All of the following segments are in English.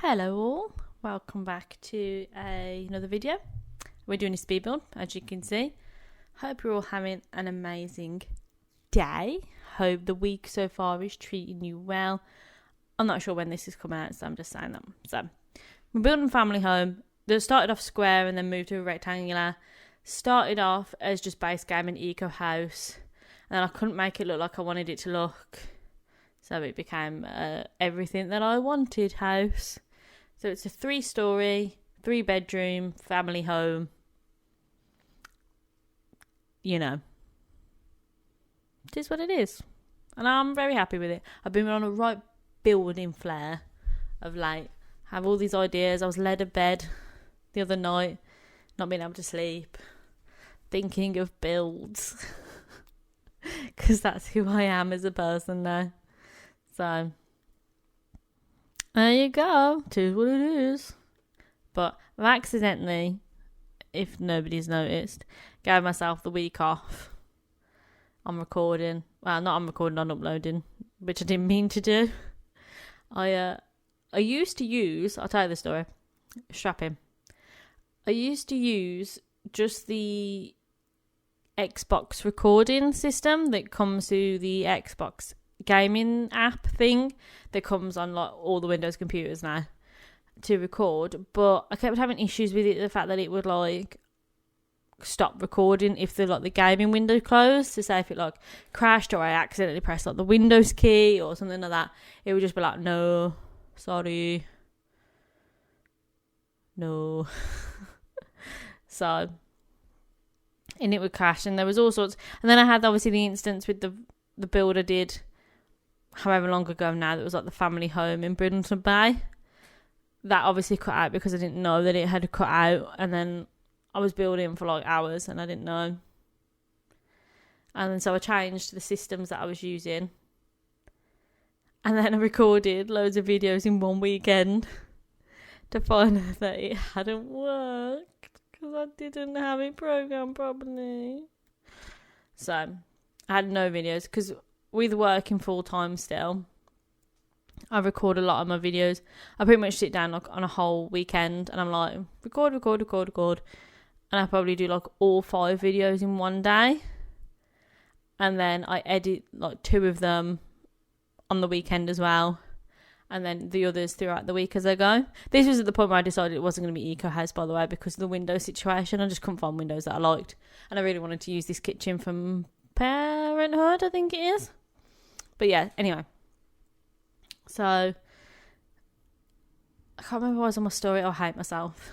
Hello all, welcome back to another video. We're doing a speed build, as you can see. Hope you're all having an amazing day. Hope the week so far is treating you well. I'm not sure when this is coming out, so I'm just saying that. So, we're building a family home. They started off square and then moved to a rectangular. Started off as just base game and eco house. And then I couldn't make it look like I wanted it to look. So it became everything that I wanted house. So it's a 3-story, 3-bedroom family home. You know. It is what it is. And I'm very happy with it. I've been on a right building flair of late. Have all these ideas. I was led to bed the other night, not being able to sleep, thinking of builds. Because that's who I am as a person now. So, there you go. It is what it is. But I've accidentally, if nobody's noticed, gave myself the week off. I'm recording. Well, not I'm recording, I'm uploading, which I didn't mean to do. I used to use, I'll tell you the story. Strap in. I used to use just the Xbox recording system that comes to the Xbox gaming app thing that comes on like all the Windows computers now to record, but I kept having issues with it, the fact that it would like stop recording if the gaming window closed, to say if it like crashed or I accidentally pressed like the Windows key or something like that, it would just be like, no, sorry, no. So, and it would crash, and there was all sorts. And then I had obviously the instance with the build I did however long ago now, that was like the family home in Bridleton Bay. That obviously cut out because I didn't know that it had cut out, and then I was building for like hours and I didn't know. And then so I changed the systems that I was using, and then I recorded loads of videos in one weekend to find out that it hadn't worked because I didn't have it programmed properly. So I had no videos because with working full time still, I record a lot of my videos. I pretty much sit down like on a whole weekend and I'm like, record. And I probably do like all 5 videos in one day. And then I edit like 2 of them on the weekend as well. And then the others throughout the week as I go. This was at the point where I decided it wasn't going to be Eco House, by the way, because of the window situation. I just couldn't find windows that I liked. And I really wanted to use this kitchen from Parenthood, I think it is. But yeah, anyway. So, I can't remember what was on my story. I hate myself.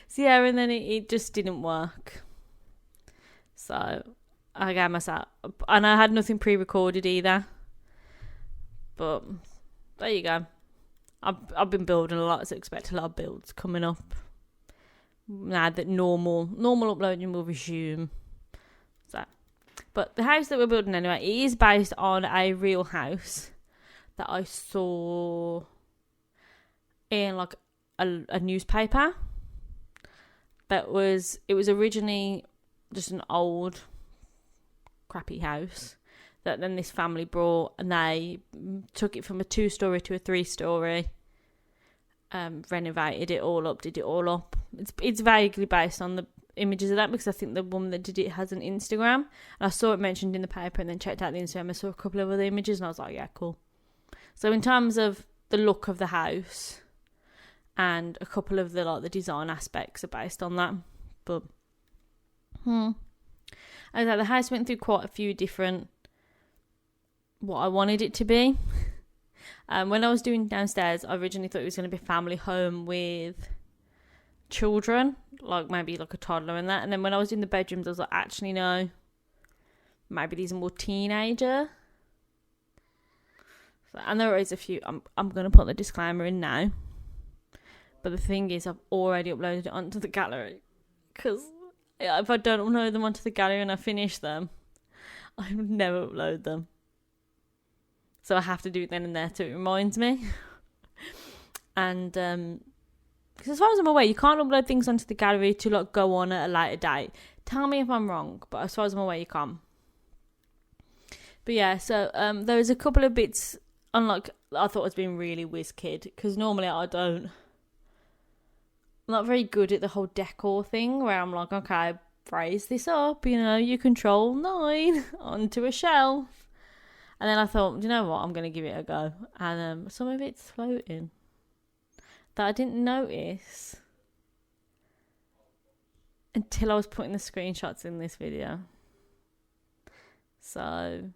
So yeah, and then it just didn't work. So, I gave myself... And I had nothing pre-recorded either. But, there you go. I've been building a lot, so expect a lot of builds coming up. Now that normal uploading will resume. So... But the house that we're building anyway, it is based on a real house that I saw in like a newspaper. It was originally just an old crappy house that then this family brought, and they took it from a 2-story to a 3-story, renovated it all up, did it all up. It's vaguely based on the images of that, because I think the woman that did it has an Instagram, and I saw it mentioned in the paper and then checked out the Instagram. I saw a couple of other images and I was like, yeah, cool. So in terms of the look of the house and a couple of the design aspects are based on that. But as the house went through quite a few different what I wanted it to be. When I was doing downstairs, I originally thought it was going to be a family home with children, like maybe like a toddler and that. And then when I was in the bedrooms, I was like, actually no, maybe these are more teenager. So, and there is a few. I'm going to put the disclaimer in now, but the thing is, I've already uploaded it onto the gallery, because if I don't upload them onto the gallery and I finish them, I would never upload them. So I have to do it then and there, so it reminds me. And because as far as I'm aware, you can't upload things onto the gallery to like go on at a later date. Tell me if I'm wrong, but as far as I'm aware, you can't. But yeah, so there was a couple of bits unlike, I thought I was being really whiz kid, because normally I'm not very good at the whole decor thing, where I'm like, okay, raise this up, you control 9 onto a shelf. And then I thought, you know what, I'm going to give it a go. And some of it's floating that I didn't notice until I was putting the screenshots in this video. So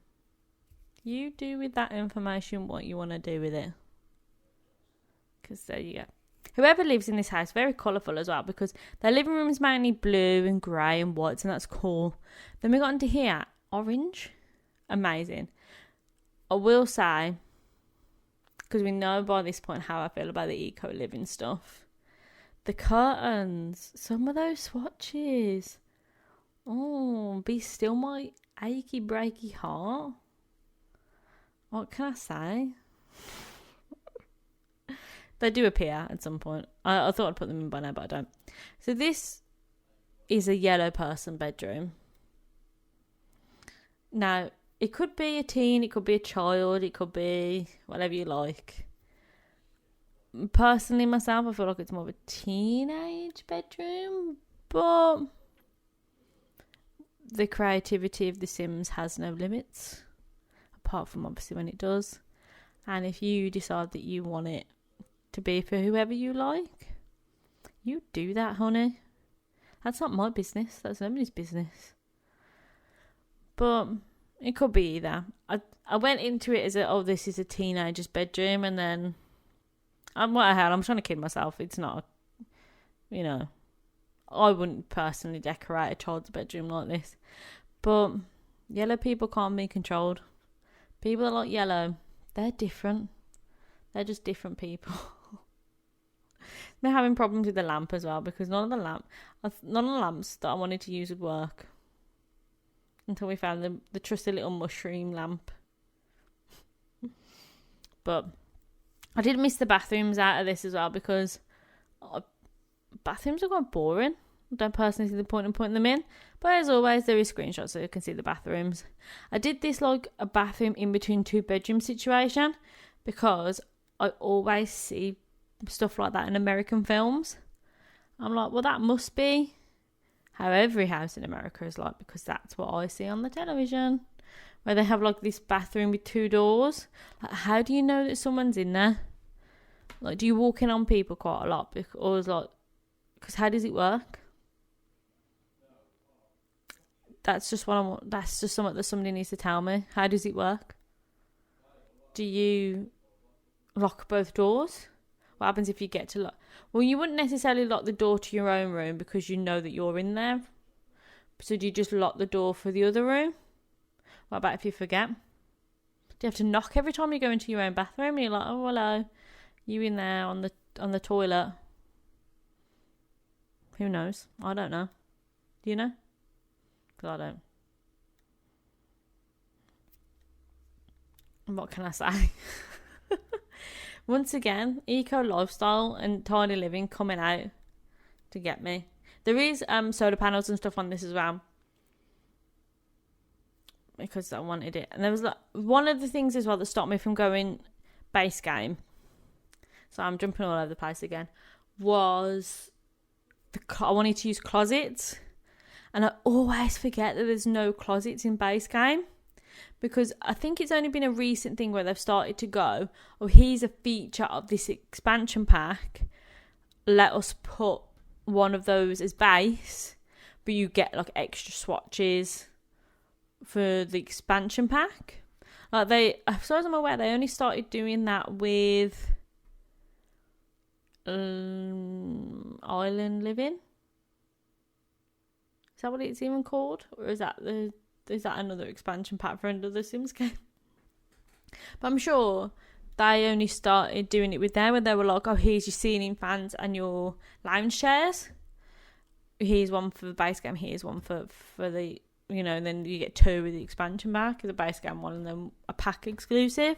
you do with that information what you want to do with it. Because there you go. Whoever lives in this house, very colourful as well, because their living room is mainly blue and grey and white, and that's cool. Then we got into here, orange. Amazing. I will say, because we know by this point how I feel about the eco-living stuff. The curtains, some of those swatches. Oh, be still my achy breaky heart. What can I say? They do appear at some point. I thought I'd put them in by now, but I don't. So this is a yellow person bedroom. Now, it could be a teen, it could be a child, it could be whatever you like. Personally, myself, I feel like it's more of a teenage bedroom, but the creativity of The Sims has no limits, apart from obviously when it does. And if you decide that you want it to be for whoever you like, you do that, honey. That's not my business. That's nobody's business. But it could be either. I went into it as this is a teenager's bedroom, and then I'm trying to kid myself. It's not, I wouldn't personally decorate a child's bedroom like this. But yellow people can't be controlled. People that like yellow, they're different. They're just different people. They're having problems with the lamp as well, because none of the lamps that I wanted to use would work until we found the trusty little mushroom lamp. But I did miss the bathrooms out of this as well, because bathrooms are quite boring. I don't personally see the point in putting them in, but as always there is screenshots so you can see the bathrooms. I did this like a bathroom in between 2 bedroom situation, because I always see stuff like that in American films. I'm like, well, that must be how every house in America is like, because that's what I see on the television, where they have like this bathroom with 2 doors. Like, how do you know that someone's in there? Like, do you walk in on people quite a lot? Because how does it work? That's just something that somebody needs to tell me. How does it work? Do you lock both doors? What happens if you get to lock? Well, you wouldn't necessarily lock the door to your own room because you know that you're in there. So do you just lock the door for the other room? What about if you forget? Do you have to knock every time you go into your own bathroom? And you're like, oh, hello, you in there on the toilet? Who knows? I don't know. Do you know? Because I don't. What can I say? Once again, eco lifestyle and tiny living coming out to get me. There is solar panels and stuff on this as well, because I wanted it. And there was one of the things as well that stopped me from going base game, so I'm jumping all over the place again, was I wanted to use closets, and I always forget that there's no closets in base game. Because I think it's only been a recent thing where they've started to go, oh, here's a feature of this expansion pack. Let us put one of those as base, but you get like extra swatches for the expansion pack. Like as far as I'm aware, they only started doing that with Island Living. Is that what it's even called? Or is that another expansion pack for another Sims game? But I'm sure they only started doing it with them, where they were like, oh, here's your ceiling fans and your lounge chairs. Here's one for the base game, here's one for the, and then you get 2 with the expansion pack, the base game one, and then a pack exclusive.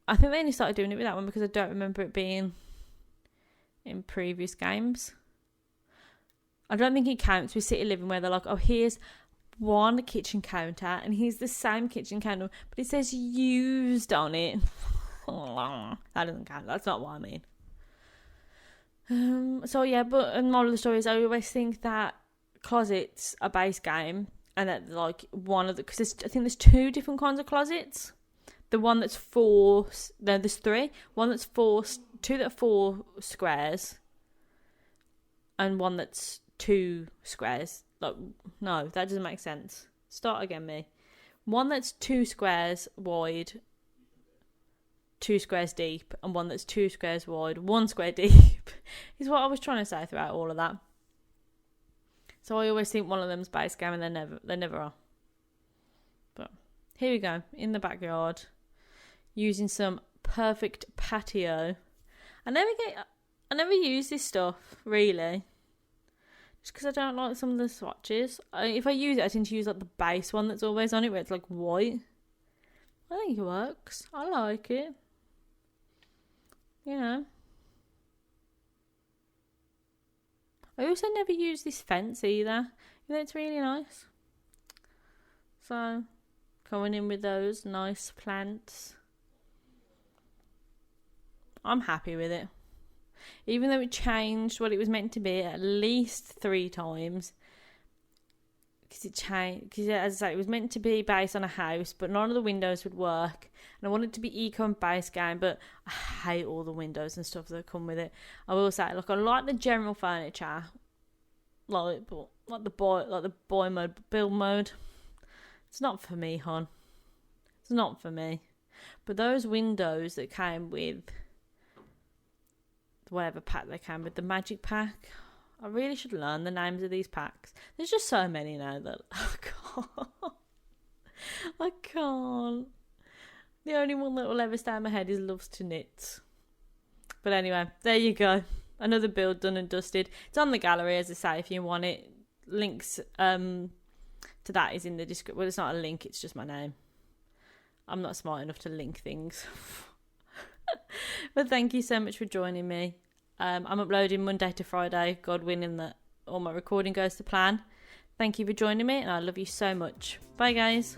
I think they only started doing it with that one because I don't remember it being in previous games. I don't think it counts with City Living, where they're like, oh, here's one kitchen counter, and he's the same kitchen counter, but it says used on it. That doesn't count. That's not what I mean. So yeah, but the moral of the story is I always think that closets are base game, and that like one of the, because I think there's 2 different kinds of closets. The one that's 4, no, there's 3. One that's 4, 2 that are 4 squares, and one that's 2 squares. Like, no, that doesn't make sense. Start again, me. One that's 2 squares wide, 2 squares deep, and one that's 2 squares wide, 1 square deep, is what I was trying to say throughout all of that. So I always think one of them's base game, and they never are. But here we go, in the backyard, using some perfect patio. I never use this stuff, really. Just because I don't like some of the swatches. If I use it, I tend to use like the base one that's always on it, where it's like white. I think it works. I like it. You know. I also never use this fence either. You know, it's really nice. So, going in with those nice plants. I'm happy with it. Even though it changed what it was meant to be at least 3 times. Because it changed. Because as I say, it was meant to be based on a house, but none of the windows would work. And I wanted it to be eco and base game, but I hate all the windows and stuff that come with it. I will say, look, I like the general furniture. Like the boy mode, build mode. It's not for me, hon. It's not for me. But those windows that came with whatever pack they came with, the magic pack, I really should learn the names of these packs. There's just so many now that I can't. The only one that will ever stay in my head is Loves to Knit. But anyway, there you go. Another build done and dusted. It's on the gallery, as I say, if you want it. Links to that is in the description. Well, it's not a link, it's just my name. I'm not smart enough to link things. But thank you so much for joining me. I'm uploading Monday to Friday, God willing that all my recording goes to plan. Thank you for joining me, and I love you so much. Bye, guys.